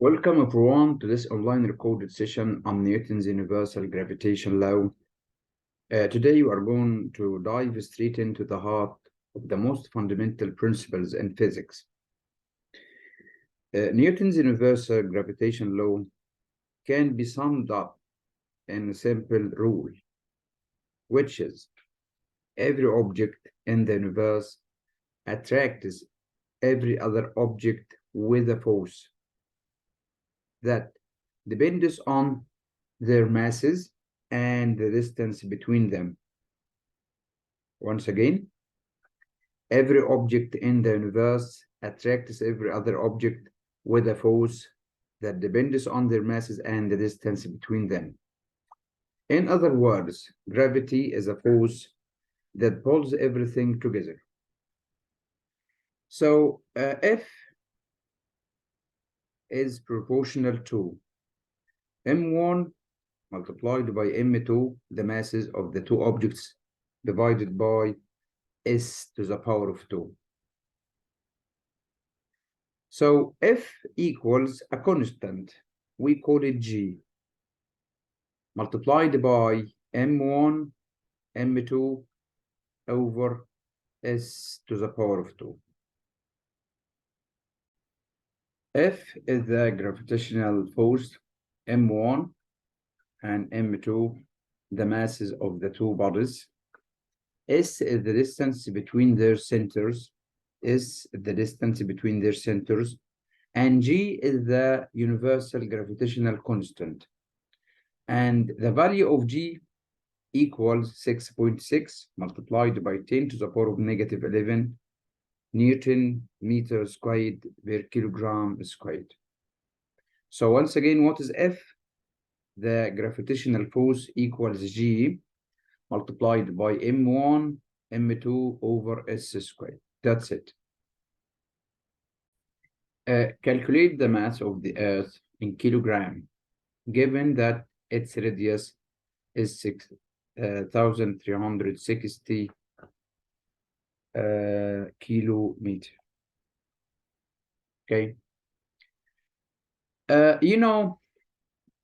Welcome everyone to this online recorded session on Newton's universal gravitation law. Today we are going to dive straight into the heart of the most fundamental principles in physics. Newton's universal gravitation law can be summed up in a simple rule, which is every object in the universe attracts every other object with a force that depends on their masses and the distance between them. Once again, every object in the universe attracts every other object with a force that depends on their masses and the distance between them. In other words, gravity is a force that pulls everything together. So F is proportional to m1 multiplied by m2, the masses of the two objects, divided by s to the power of 2. So F equals a constant, we call it G, multiplied by m1, m2 over s to the power of 2. F is the gravitational force, m1 and m2, the masses of the two bodies. S is the distance between their centers. And G is the universal gravitational constant. And the value of G equals 6.6 multiplied by 10 to the power of negative 11 Newton meter squared per kilogram squared. So once again, what is F? The gravitational force equals G multiplied by m1, m2 over s squared. That's it. Calculate the mass of the Earth in kilogram, given that its radius is 6,360 kilometer. Okay.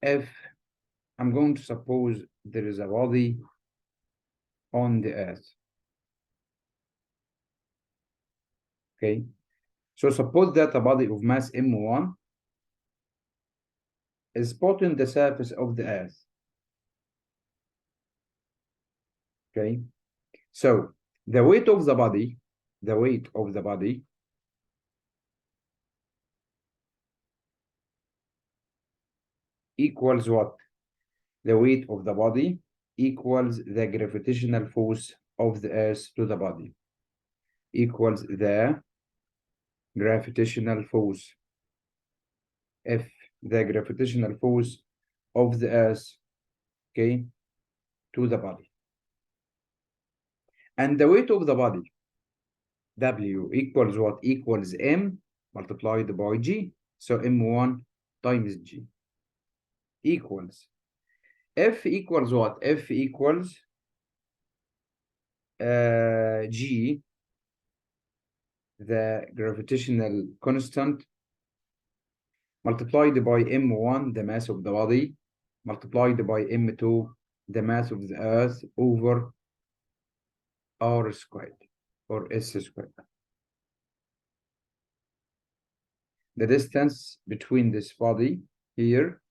If I'm going to suppose there is a body on the Earth. Okay. So suppose that a body of mass m1 is put on the surface of the Earth. Okay. So the weight of the body equals what? The weight of the body equals the gravitational force of the Earth to the body, equals the gravitational force. F, the gravitational force of the Earth, okay, to the body. And the weight of the body, W, equals what? Equals M multiplied by G. So M1 times G equals F equals what? F equals G, the gravitational constant, multiplied by m1, the mass of the body, multiplied by m2, the mass of the Earth, over r squared or s squared. The distance between this body here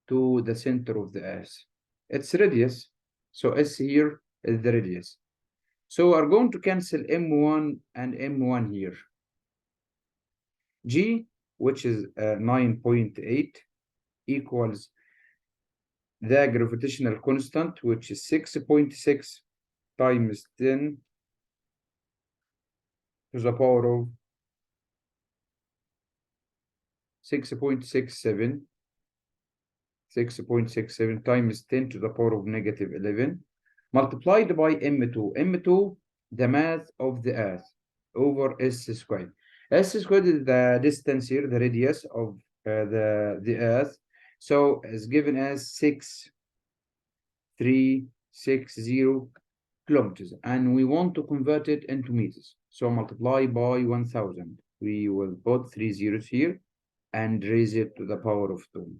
to the center of the Earth. It's radius. So S here is the radius. So we're going to cancel m1 and m1 here. G, which is 9.8, equals the gravitational constant, which is 6.6 times 10 to the power of 6.67 times 10 to the power of negative 11, multiplied by m2, the mass of the Earth, over s squared. S squared is the distance here, the radius of the Earth. So it's given as 6,360 kilometers, and we want to convert it into meters. So multiply by 1,000. We will put 3 zeros here and raise it to the power of 2.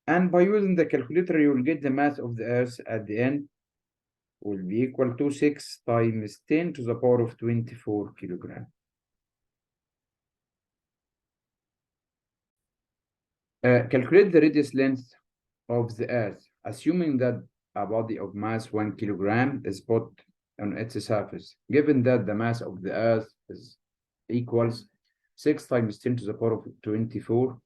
And by using the calculator, you will get the mass of the Earth at the end will be equal to 6 times 10 to the power of 24 kilogram. Calculate the radius length of the Earth, assuming that a body of mass 1 kilogram is put on its surface, given that the mass of the Earth is equals 6 times 10 to the power of 24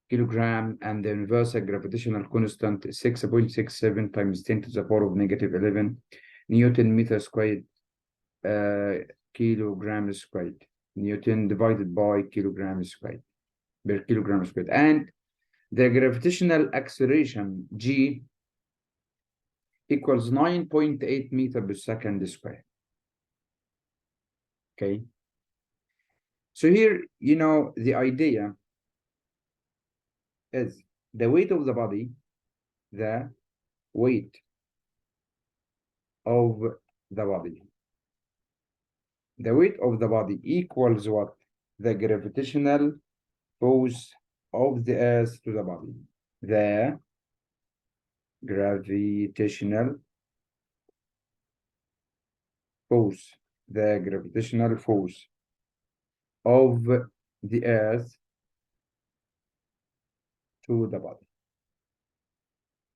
kilogram, and the universal gravitational constant is 6.67 times 10 to the power of negative 11 Newton meter squared, kilogram squared, Newton divided by kilogram squared, per kilogram squared. And the gravitational acceleration, G, equals 9.8 meter per second squared. Okay. So here, you know, the idea is the weight of the body, the weight of the body. The weight of the body equals what? The gravitational force of the Earth to the body. The gravitational force, the gravitational force of the Earth to the body.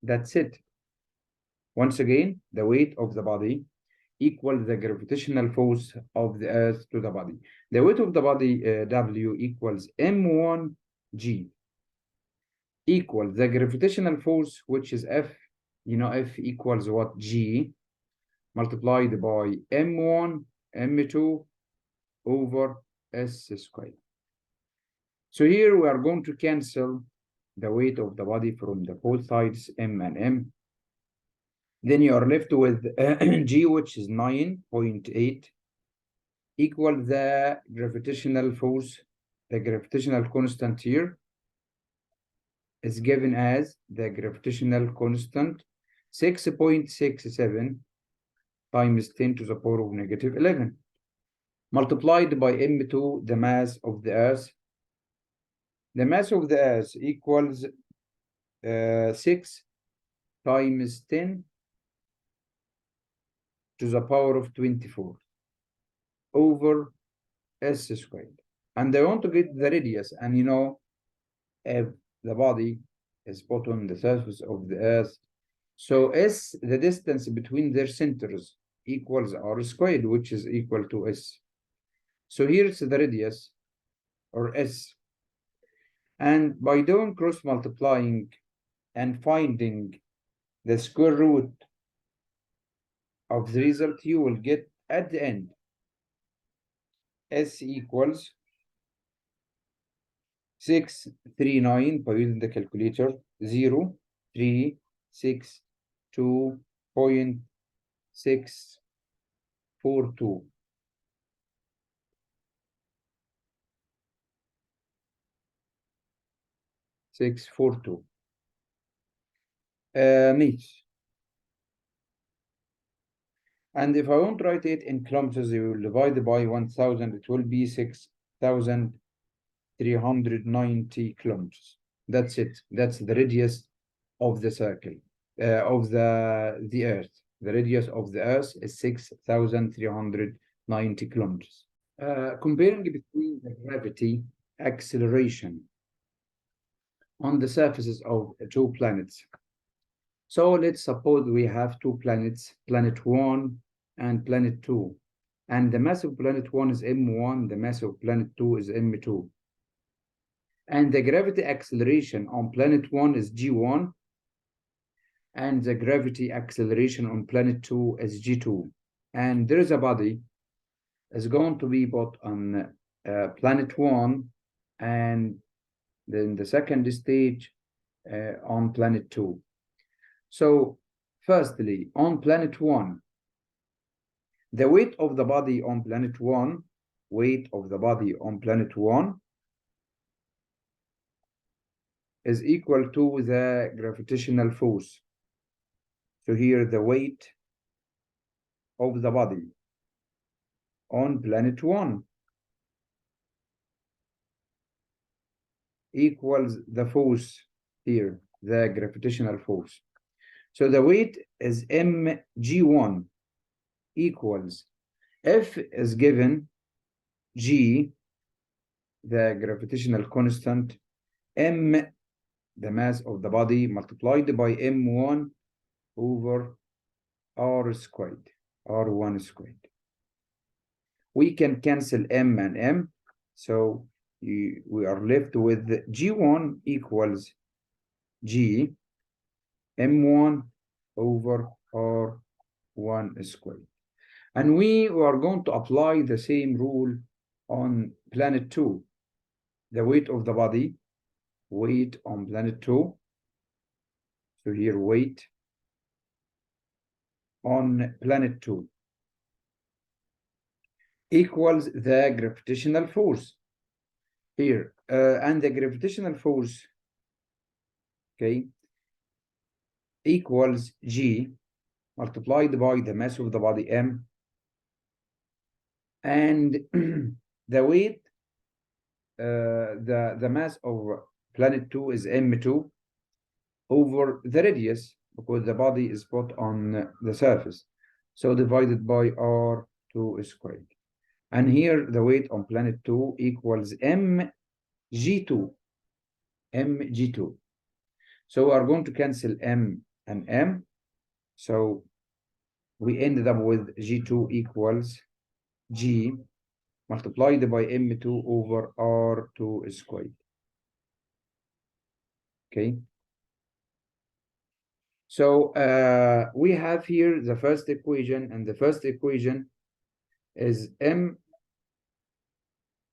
That's it. Once again, the weight of the body equals the gravitational force of the Earth to the body. The weight of the body, W, equals M1G, equals the gravitational force, which is F. You know, F equals what? G, multiplied by M1, M2 over S squared. So here we are going to cancel the weight of the body from the both sides, M and M. Then you are left with G, which is 9.8, equal the gravitational force. The gravitational constant here is given as the gravitational constant 6.67 times 10 to the power of negative 11, multiplied by M2, the mass of the Earth. The mass of the Earth equals 6 times 10 to the power of 24 over S squared. And I want to get the radius, and you know, if the body is put on the surface of the Earth, so S, the distance between their centers, equals R squared, which is equal to S. So here's the radius, or S. And by doing cross multiplying and finding the square root of the result, you will get at the end S equals 639 by using the calculator, 0.362.642. Meters. And if I want to write it in kilometers, you will divide it by 1,000. It will be 6,390 kilometers. That's it. That's the radius of the circle, of the Earth. The radius of the Earth is 6,390 kilometers. Comparing between the gravity acceleration on the surfaces of two planets. So let's suppose we have two planets, planet 1 and planet 2. And the mass of planet 1 is M1, the mass of planet 2 is M2. And the gravity acceleration on planet 1 is G1, and the gravity acceleration on planet 2 is G2. And there is a body is going to be put on planet 1, and then the second stage on planet 2. So firstly, on planet 1, the weight of the body on planet 1, weight of the body on planet 1 is equal to the gravitational force. So here the weight of the body on planet 1 equals the force here, the gravitational force. So the weight is mg1 equals F is given G, the gravitational constant, M, the mass of the body, multiplied by M1 over R squared, R1 squared. We can cancel M and M, so we are left with G1 equals G, M1 over R1 squared. And we are going to apply the same rule on planet 2. The weight of the body, weight on planet 2. So here, weight on planet 2 equals the gravitational force here. And the gravitational force, okay, equals G multiplied by the mass of the body, M, and the weight, the mass of planet 2 is M2 over the radius, because the body is put on the surface, so divided by R2 squared. And here the weight on planet 2 equals mg2, mg2. So we are going to cancel M and M, so we ended up with G2 equals G multiplied by M2 over R2 squared. Okay. So we have here the first equation, and the first equation is M,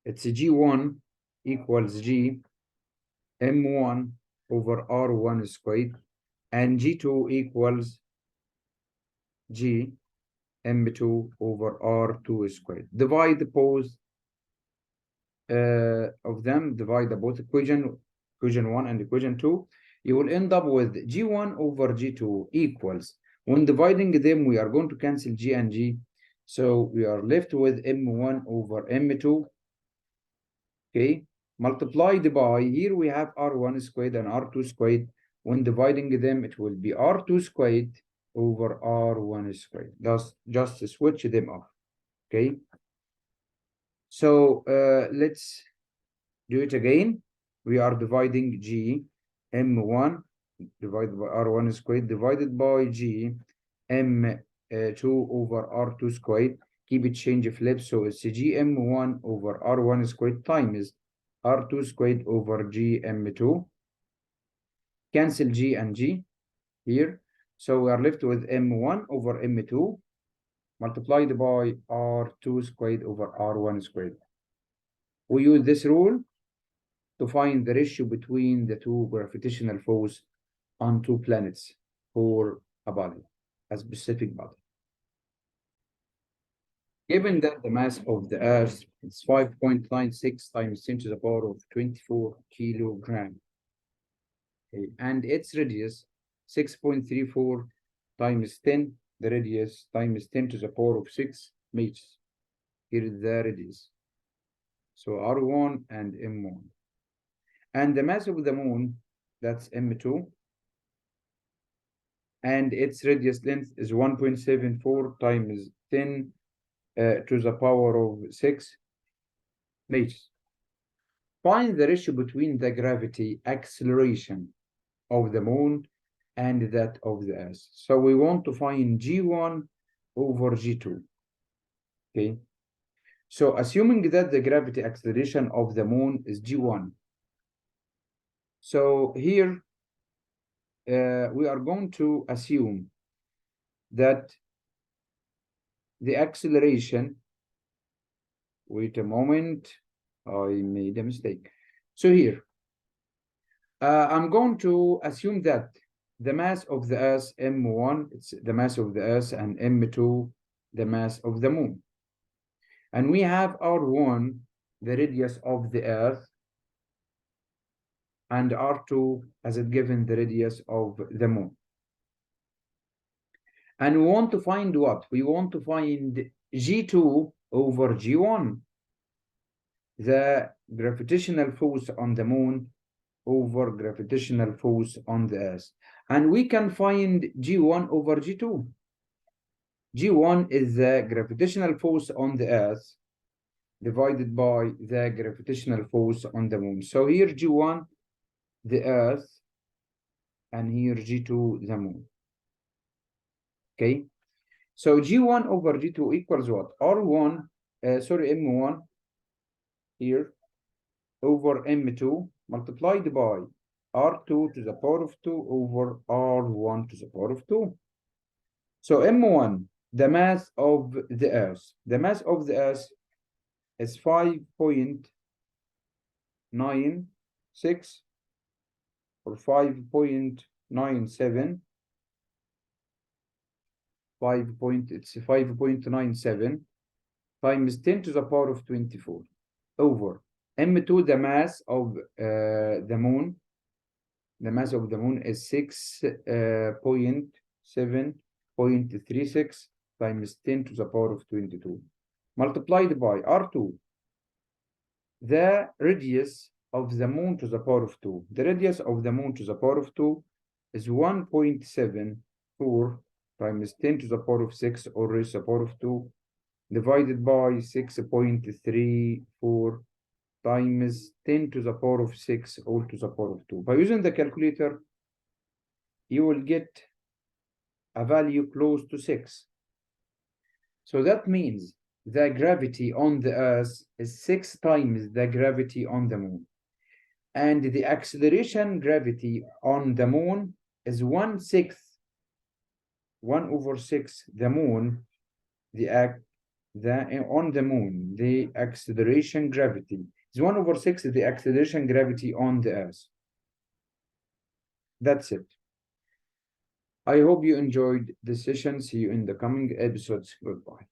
it's G1 equals G M1 over R1 squared, and G2 equals G M2 over R2 squared. Divide both of them, divide both equation 1 and equation 2. You will end up with G1 over G2 equals, when dividing them, we are going to cancel G and G. So we are left with M1 over M2, okay, multiplied by, here we have R1 squared and R2 squared. When dividing them, it will be R2 squared over R1 squared. Just switch them off, okay? So let's do it again. We are dividing G M1 divided by R1 squared divided by G M2 over R2 squared. Keep it change flip, so it's G M1 over R1 squared times R2 squared over G M2. Cancel G and G here. So we are left with M1 over M2 multiplied by R2 squared over R1 squared. We use this rule to find the ratio between the two gravitational force on two planets for a body, a specific body. Given that the mass of the Earth is 5.96 times 10 to the power of 24 kilogram, okay, and its radius 6.34 times 10, the radius times 10 to the power of 6 meters. Here is the radius. So R1 and M1. And the mass of the moon, that's M2, and its radius length is 1.74 times 10 to the power of 6 meters. Find the ratio between the gravity acceleration of the moon and that of the Earth. So we want to find G1 over G2, okay? So assuming that the gravity acceleration of the moon is G1, so here we are going to assume that the acceleration, wait a moment, I made a mistake. So here, I'm going to assume that the mass of the Earth, M1, it's the mass of the Earth, and M2, the mass of the moon. And we have R1, the radius of the Earth, and R2 as it given the radius of the moon. And we want to find what? We want to find G2 over G1. The gravitational force on the moon over gravitational force on the Earth. And we can find G1 over G2. G1 is the gravitational force on the Earth divided by the gravitational force on the Moon. So here G1, the Earth, and here G2, the Moon. Okay, so G1 over G2 equals what? M1 here over M2 multiplied by R2 to the power of 2 over R1 to the power of 2. So M1, the mass of the Earth. The mass of the Earth is 5.96 or 5.97. It's 5.97 times 10 to the power of 24 over M2, the mass of the Moon. The mass of the Moon is 6.7.36 times 10 to the power of 22 multiplied by R2, the radius of the Moon to the power of 2. The radius of the Moon to the power of 2 is 1.74 times 10 to the power of 6 or raised to the power of 2 divided by 6.34 times 10 to the power of 6 all to the power of 2. By using the calculator, you will get a value close to 6. So that means the gravity on the Earth is 6 times the gravity on the Moon. And the acceleration gravity on the Moon is 1/6, 1 over 6. The Moon, on the Moon, the acceleration gravity is 1 over 6 the acceleration gravity on the Earth. That's it. I hope you enjoyed this session. See you in the coming episodes. Goodbye.